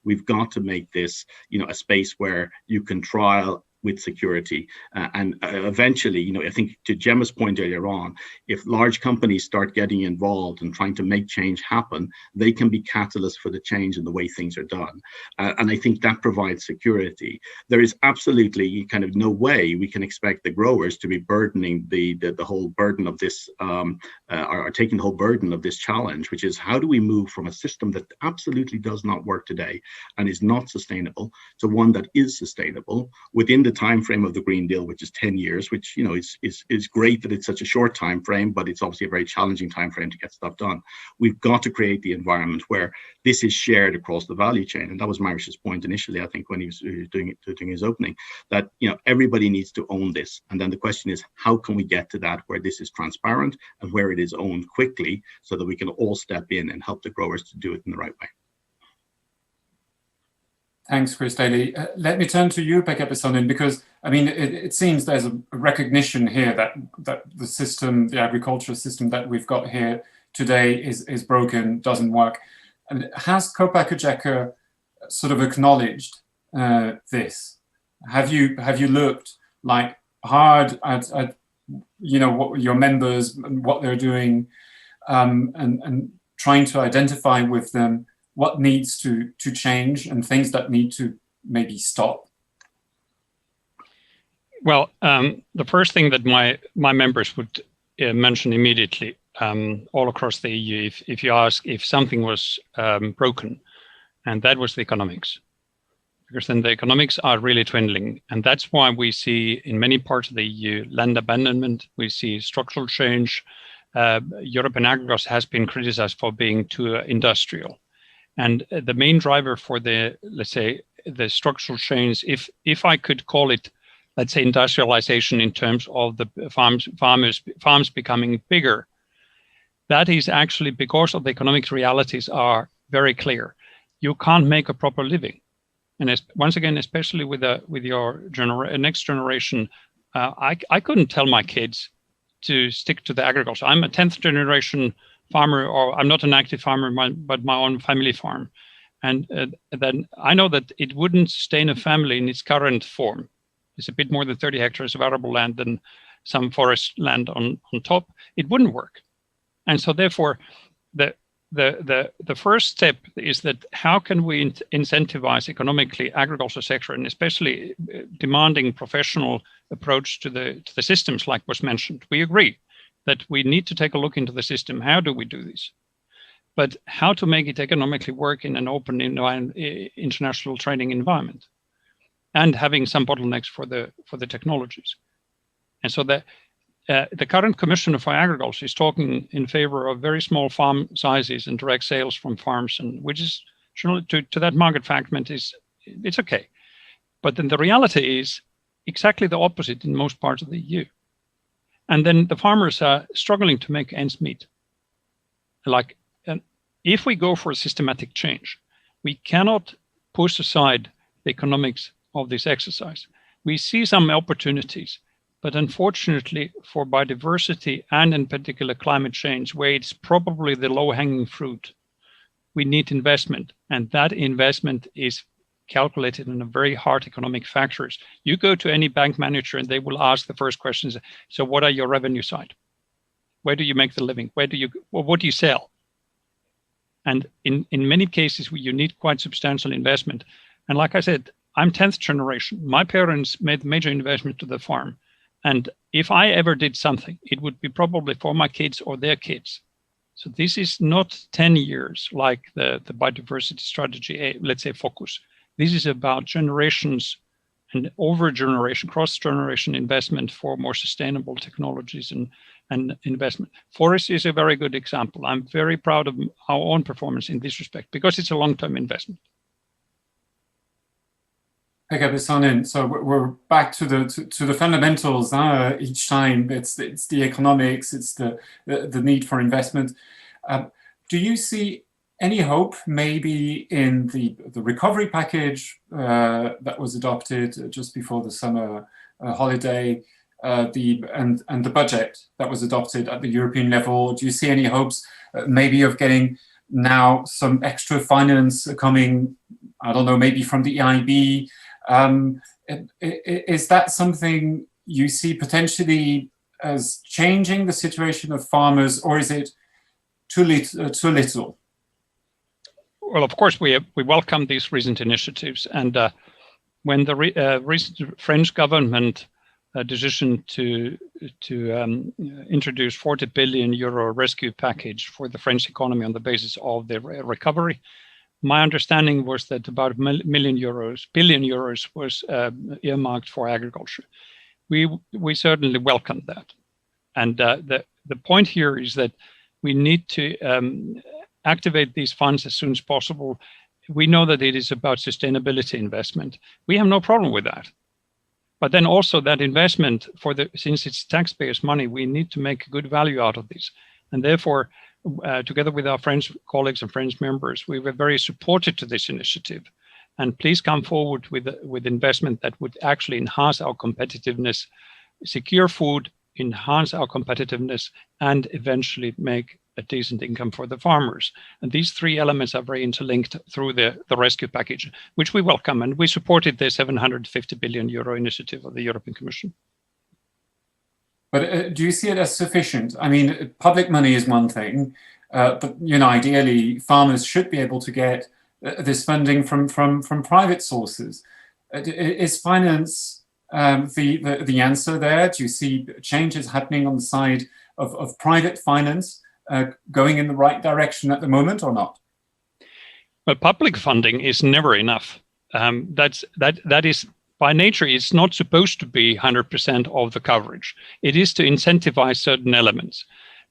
We've got to make this, a space where you can trial with security. And eventually, I think to Gemma's point earlier on, if large companies start getting involved and trying to make change happen, they can be catalysts for the change in the way things are done. And I think that provides security. There is absolutely kind of no way we can expect the growers to be burdening the whole burden of this, or taking the whole burden of this challenge, which is how do we move from a system that absolutely does not work today and is not sustainable to one that is sustainable within the time frame of the Green Deal, which is 10 years, which is great that it's such a short time frame, but it's obviously a very challenging time frame to get stuff done. We've got to create the environment where this is shared across the value chain, and that was Marius's point initially, I think, when he was doing his opening, that everybody needs to own this, and then the question is, how can we get to that where this is transparent and where it is owned quickly, so that we can all step in and help the growers to do it in the right way. Thanks, Chris Daly. Let me turn to you, Pekka Pesonen, because it seems there's a recognition here that the system, the agricultural system that we've got here today is broken, doesn't work. And has Copa-Cogeca sort of acknowledged this? Have you looked hard at what your members and what they're doing, and trying to identify with them what needs to change and things that need to maybe stop? Well, the first thing that my members would mention immediately all across the EU, if you ask if something was broken, and that was the economics. Because then the economics are really dwindling. And that's why we see in many parts of the EU land abandonment, we see structural change. European agriculture has been criticized for being too industrial. And the main driver for the, let's say, the structural change, if I could call it, let's say, industrialization in terms of the farms becoming bigger, that is actually because of the economic realities are very clear. You can't make a proper living. And once again, especially with your next generation, I couldn't tell my kids to stick to the agriculture. I'm a 10th generation farmer, or I'm not an active farmer, but my own family farm. And then I know that it wouldn't sustain a family in its current form. It's a bit more than 30 hectares of arable land and some forest land on top. It wouldn't work. And so therefore, the first step is that how can we incentivize economically agriculture sector, and especially demanding professional approach to the systems like was mentioned. We agree that we need to take a look into the system. How do we do this? But how to make it economically work in an open international trading environment, and having some bottlenecks for the technologies. And so the current Commissioner for Agriculture is talking in favor of very small farm sizes and direct sales from farms, and which is to that market fragment it's okay. But then the reality is exactly the opposite in most parts of the EU. And then the farmers are struggling to make ends meet. If we go for a systematic change, we cannot push aside the economics of this exercise. We see some opportunities, but unfortunately for biodiversity and in particular climate change, where it's probably the low-hanging fruit, we need investment. And that investment is calculated in a very hard economic factors. You go to any bank manager and they will ask the first questions. So what are your revenue side? Where do you make the living? What do you sell? And in many cases, you need quite substantial investment. And like I said, I'm 10th generation. My parents made major investment to the farm. And if I ever did something, it would be probably for my kids or their kids. So this is not 10 years like the biodiversity strategy, let's say, focus. This is about generations and over-generation, cross-generation investment for more sustainable technologies and investment. Forest is a very good example. I'm very proud of our own performance in this respect because it's a long-term investment. Pekka Pesonen, so we're back to the fundamentals. Each time it's the economics, it's the need for investment. Do you see any hope maybe in the recovery package that was adopted just before the summer holiday, and the budget that was adopted at the European level? Do you see any hopes maybe of getting now some extra finance coming, I don't know, maybe from the EIB? Is that something you see potentially as changing the situation of farmers, or is it too little? Well, of course, we welcome these recent initiatives, and when the recent French government decision to introduce 40 billion euro rescue package for the French economy on the basis of the recovery, my understanding was that about billion euros was earmarked for agriculture. We certainly welcome that. And the point here is that we need to activate these funds as soon as possible. We know that it is about sustainability investment. We have no problem with that. But then also that investment, since it's taxpayers' money, we need to make good value out of this. And therefore, together with our French colleagues and French members, we were very supportive to this initiative. And please come forward with investment that would actually enhance our competitiveness, secure food, enhance our competitiveness, and eventually make a decent income for the farmers. And these three elements are very interlinked through the rescue package, which we welcome, and we supported the 750 billion euro initiative of the European Commission. But do you see it as sufficient? I mean, public money is one thing, but ideally farmers should be able to get this funding from private sources. Is finance the answer there? Do you see changes happening on the side of private finance going in the right direction at the moment or not? Well, public funding is never enough. That is by nature, it's not supposed to be 100% of the coverage. It is to incentivize certain elements.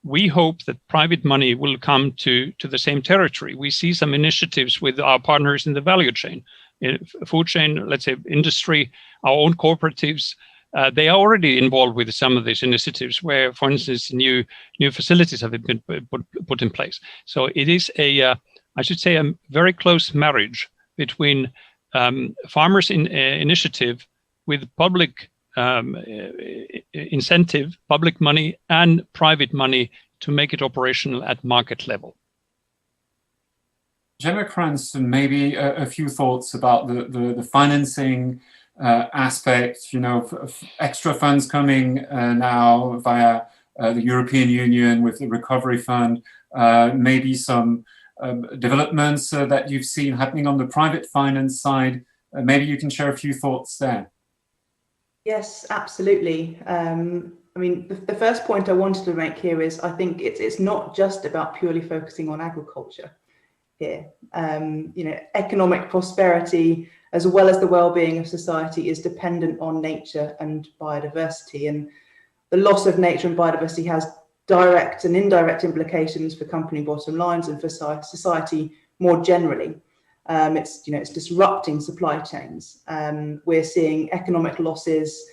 We hope that private money will come to the same territory. We see some initiatives with our partners in the value chain, food chain, let's say industry, our own cooperatives. They are already involved with some of these initiatives where, for instance, new facilities have been put in place. So it is a very close marriage between farmers' initiative with public incentive, public money and private money to make it operational at market level. Gemma, Cranston, maybe a few thoughts about the financing aspect, extra funds coming now via the European Union with the Recovery Fund, maybe some developments that you've seen happening on the private finance side. Maybe you can share a few thoughts there. Yes, absolutely. I mean, the first point I wanted to make here is I think it's not just about purely focusing on agriculture here. Economic prosperity as well as the well-being of society is dependent on nature and biodiversity, and the loss of nature and biodiversity has direct and indirect implications for company bottom lines and for society more generally. It's disrupting supply chains. We're seeing economic losses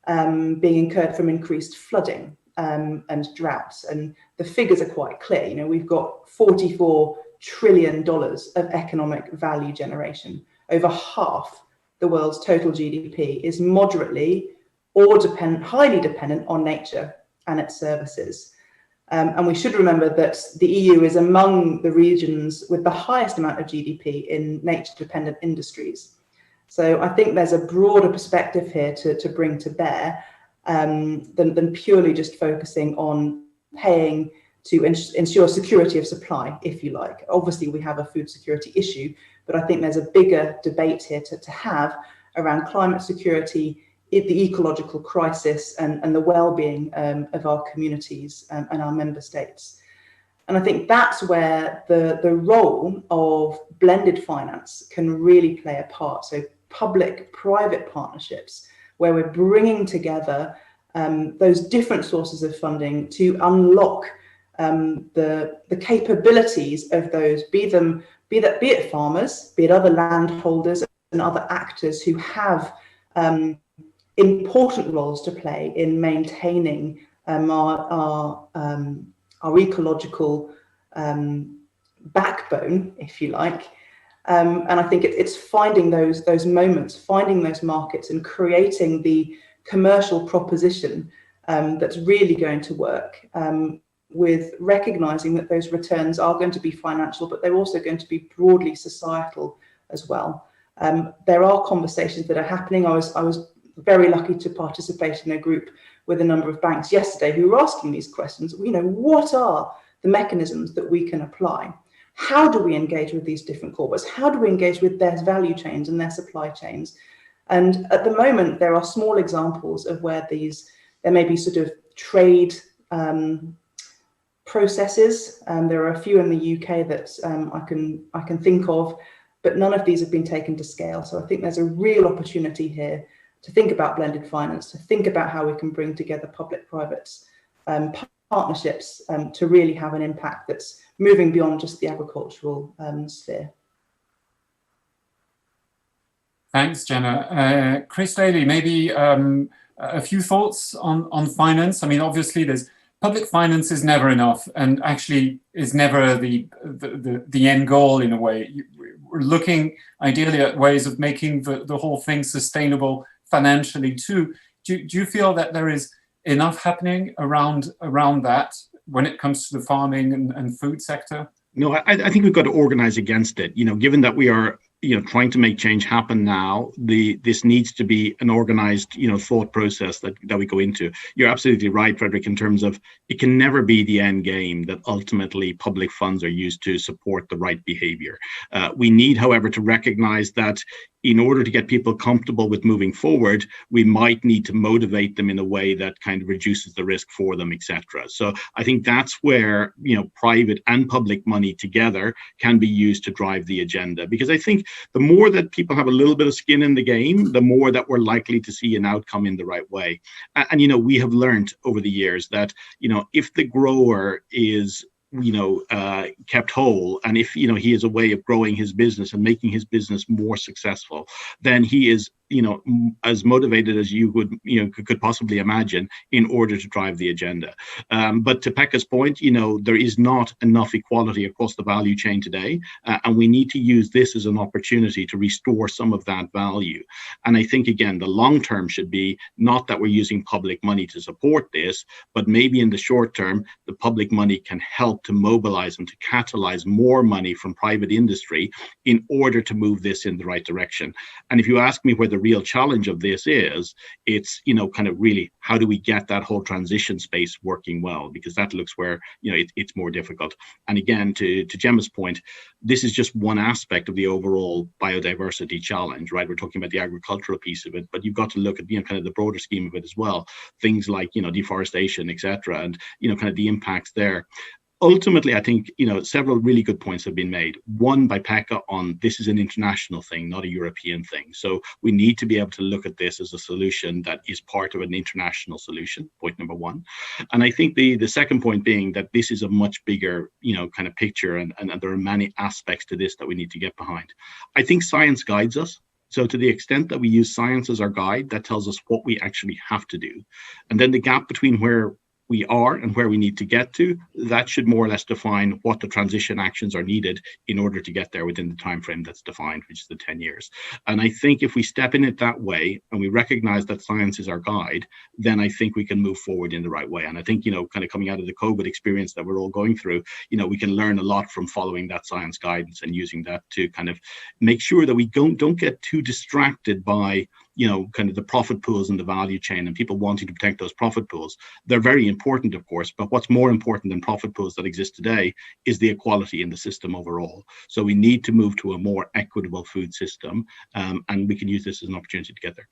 being incurred from increased flooding and droughts, and the figures are quite clear. We've got $44 trillion of economic value generation. Over half the world's total GDP is moderately or highly dependent on nature and its services. And we should remember that the EU is among the regions with the highest amount of GDP in nature-dependent industries. So I think there's a broader perspective here to bring to bear than purely just focusing on paying to ensure security of supply, if you like. Obviously, we have a food security issue, but I think there's a bigger debate here to have around climate security, the ecological crisis, and the well-being of our communities and our member states. And I think that's where the role of blended finance can really play a part. So public-private partnerships, where we're bringing together those different sources of funding to unlock the capabilities of those, be it farmers, be it other landholders and other actors who have important roles to play in maintaining our ecological backbone, if you like. And I think it's finding those moments, finding those markets, and creating the commercial proposition that's really going to work, with recognizing that those returns are going to be financial, but they're also going to be broadly societal as well. There are conversations that are happening. I was very lucky to participate in a group with a number of banks yesterday who were asking these questions. What are the mechanisms that we can apply? How do we engage with these different corporates? How do we engage with their value chains and their supply chains? And at the moment, there are small examples of where there may be sort of trade processes. There are a few in the UK that I can think of, but none of these have been taken to scale. So I think there's a real opportunity here to think about blended finance, to think about how we can bring together public-private partnerships to really have an impact that's moving beyond just the agricultural sphere. Thanks, Gemma. Chris Daly, maybe a few thoughts on finance. I mean, obviously, public finance is never enough, and actually is never the end goal in a way. We're looking ideally at ways of making the whole thing sustainable financially too. Do you feel that there is enough happening around that when it comes to the farming and food sector? No, I think we've got to organize against it. Given that we are trying to make change happen now, this needs to be an organized thought process that we go into. You're absolutely right, Frédéric, in terms of it can never be the end game that ultimately public funds are used to support the right behavior. We need, however, to recognize that in order to get people comfortable with moving forward, we might need to motivate them in a way that kind of reduces the risk for them, etc. So I think that's where private and public money together can be used to drive the agenda. Because I think the more that people have a little bit of skin in the game, the more that we're likely to see an outcome in the right way. And we have learned over the years that if the grower is kept whole, and if he has a way of growing his business and making his business more successful, then he is as motivated as you would could possibly imagine in order to drive the agenda. But to Pekka's point, there is not enough equality across the value chain today, and we need to use this as an opportunity to restore some of that value. And I think again, the long term should be not that we're using public money to support this, but maybe in the short term, the public money can help to mobilize and to catalyze more money from private industry in order to move this in the right direction. And if you ask me where the real challenge of this is, it's kind of really how do we get that whole transition space working well, because that looks where it's more difficult. And again, to Gemma's point, this is just one aspect of the overall biodiversity challenge, right? We're talking about the agricultural piece of it, but you've got to look at kind of the broader scheme of it as well, things like deforestation, etc., and kind of the impacts there. Ultimately, I think several really good points have been made. One by Pekka on this is an international thing, not a European thing. So we need to be able to look at this as a solution that is part of an international solution. Point number one. And I think the second point being that this is a much bigger kind of picture, and there are many aspects to this that we need to get behind. I think science guides us. So to the extent that we use science as our guide, that tells us what we actually have to do. And then the gap between where we are and where we need to get to, that should more or less define what the transition actions are needed in order to get there within the time frame that's defined, which is the 10 years. And I think if we step in it that way and we recognize that science is our guide, then I think we can move forward in the right way. And I think, kind of coming out of the COVID experience that we're all going through, we can learn a lot from following that science guidance and using that to kind of make sure that we don't get too distracted by kind of the profit pools and the value chain and people wanting to protect those profit pools. They're very important, of course, but what's more important than profit pools that exist today is the equality in the system overall. So we need to move to a more equitable food system, and we can use this as an opportunity to get there.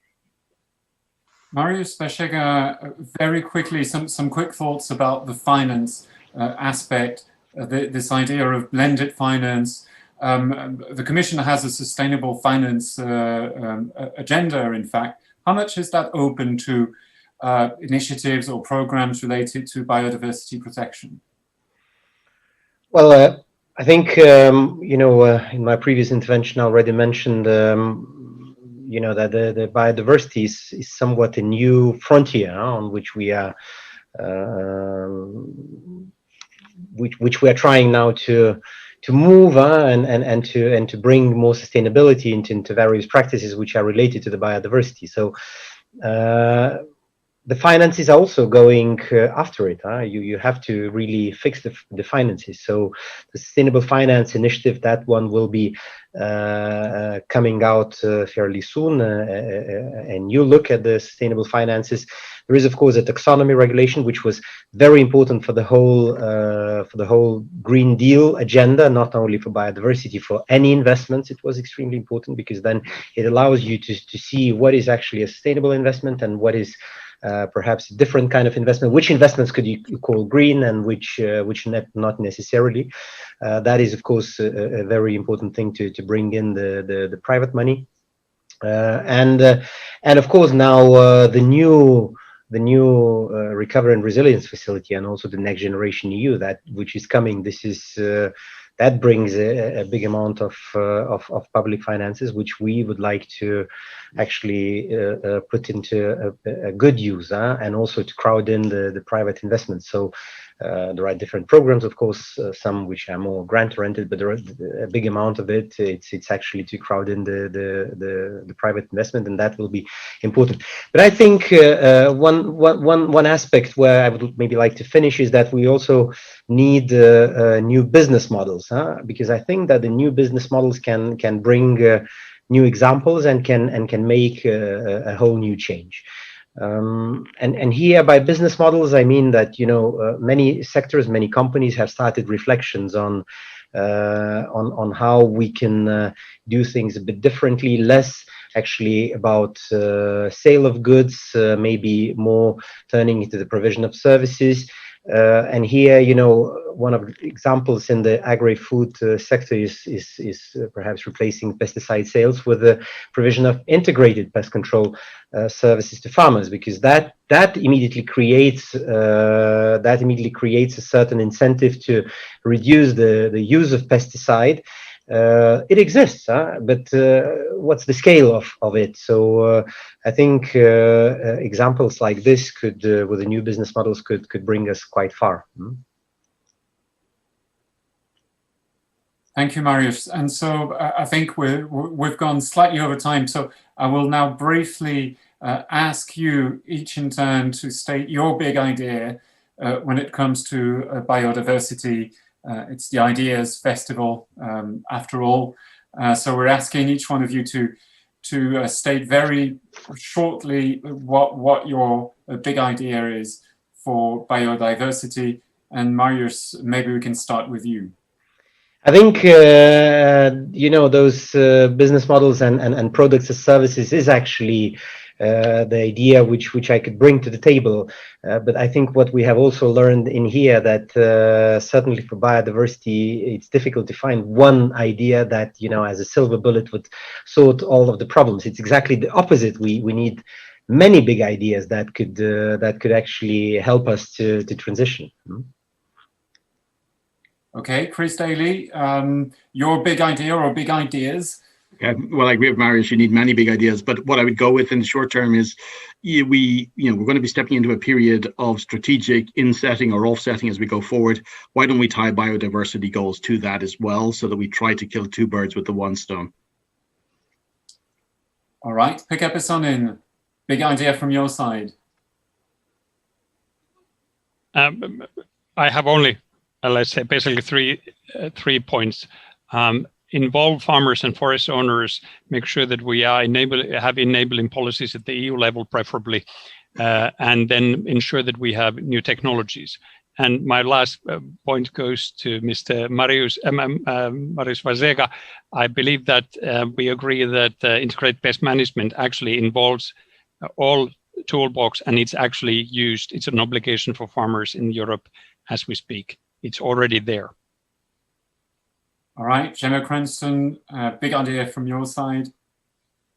Marius, Vaščega, very quickly, some quick thoughts about the finance aspect, this idea of blended finance. The Commission has a sustainable finance agenda, in fact. How much is that open to initiatives or programs related to biodiversity protection? Well, I think, in my previous intervention, I already mentioned, that the biodiversity is somewhat a new frontier on which we are, which we are trying now to move and to bring more sustainability into various practices which are related to the biodiversity. So the finances are also going after it. You have to really fix the finances. So the Sustainable Finance Initiative, that one will be coming out fairly soon. And you look at the sustainable finances. There is, of course, a taxonomy regulation, which was very important for the whole Green Deal agenda, not only for biodiversity, for any investments. It was extremely important because then it allows you to see what is actually a sustainable investment and what is perhaps a different kind of investment. Which investments could you call green and which not necessarily? That is, of course, a very important thing to bring in the private money. And of course now the new Recovery and Resilience Facility, and also the Next Generation EU which is coming. This is that brings a big amount of public finances, which we would like to actually put into a good use, and also to crowd in the private investments. So there are different programs, of course, some which are more grant oriented, but there are a big amount of it. It's actually to crowd in the private investment, and that will be important. But I think one aspect where I would maybe like to finish is that we also need new business models, because I think that the new business models can bring new examples and can make a whole new change. And here by business models, I mean that, you know, many sectors, many companies have started reflections on how we can do things a bit differently, less actually about sale of goods, maybe more turning into the provision of services. And here, you know, one of the examples in the agri-food sector is perhaps replacing pesticide sales with the provision of integrated pest control services to farmers, because that immediately creates a certain incentive to reduce the use of pesticide. It exists, but what's the scale of it? So I think examples like this could, with the new business models, could bring us quite far. Thank you, Marius. And so I think we've gone slightly over time. So I will now briefly ask you each in turn to state your big idea when it comes to biodiversity. It's the Ideas Festival, after all. So we're asking each one of you to state very shortly what your big idea is for biodiversity. And Marius, maybe we can start with you. I think, you know, those business models and products and services is actually the idea which I could bring to the table. But I think what we have also learned in here that certainly for biodiversity, it's difficult to find one idea that, you know, as a silver bullet would sort all of the problems. It's exactly the opposite. We need many big ideas that could actually help us to transition. Okay, Chris Daly, your big idea or big ideas? Well, I agree with Marius, you need many big ideas, but what I would go with in the short term is we're going to be stepping into a period of strategic insetting or offsetting as we go forward. Why don't we tie biodiversity goals to that as well, so that we try to kill two birds with the one stone? All right, Pekka, Pesonen, big idea from your side. I have only, let's say, basically three points. Involve farmers and forest owners, make sure that we are have enabling policies at the EU level, preferably, and then ensure that we have new technologies. And my last point goes to Mr. Marius Vaščega. I believe that we agree that integrated pest management actually involves all toolbox, and it's actually used. It's an obligation for farmers in Europe as we speak. It's already there. All right, Gemma, Cranston, big idea from your side.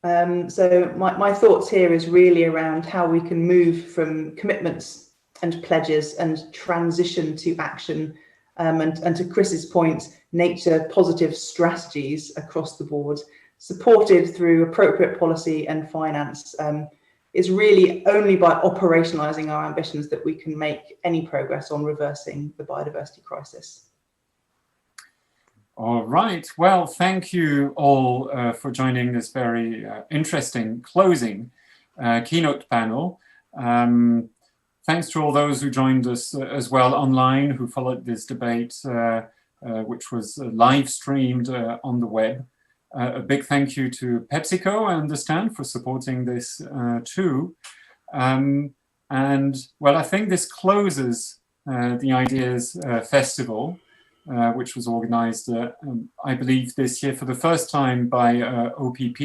So my thoughts here is really around how we can move from commitments and pledges and transition to action, and to Chris's point, nature positive strategies across the board, supported through appropriate policy and finance. Is really only by operationalizing our ambitions that we can make any progress on reversing the biodiversity crisis. All right. Well, thank you all for joining this very interesting closing keynote panel. Thanks to all those who joined us as well online, who followed this debate, which was live streamed on the web. A big thank you to PepsiCo, I understand, for supporting this too. And well, I think this closes the Ideas Festival, which was organized, I believe, this year for the first time by OPP.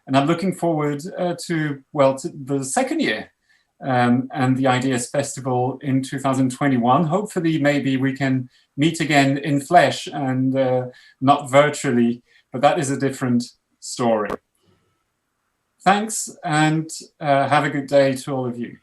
And I'm looking forward to the second year and the Ideas Festival in 2021. Hopefully, maybe we can meet again in flesh and not virtually, but that is a different story. Thanks, and have a good day to all of you.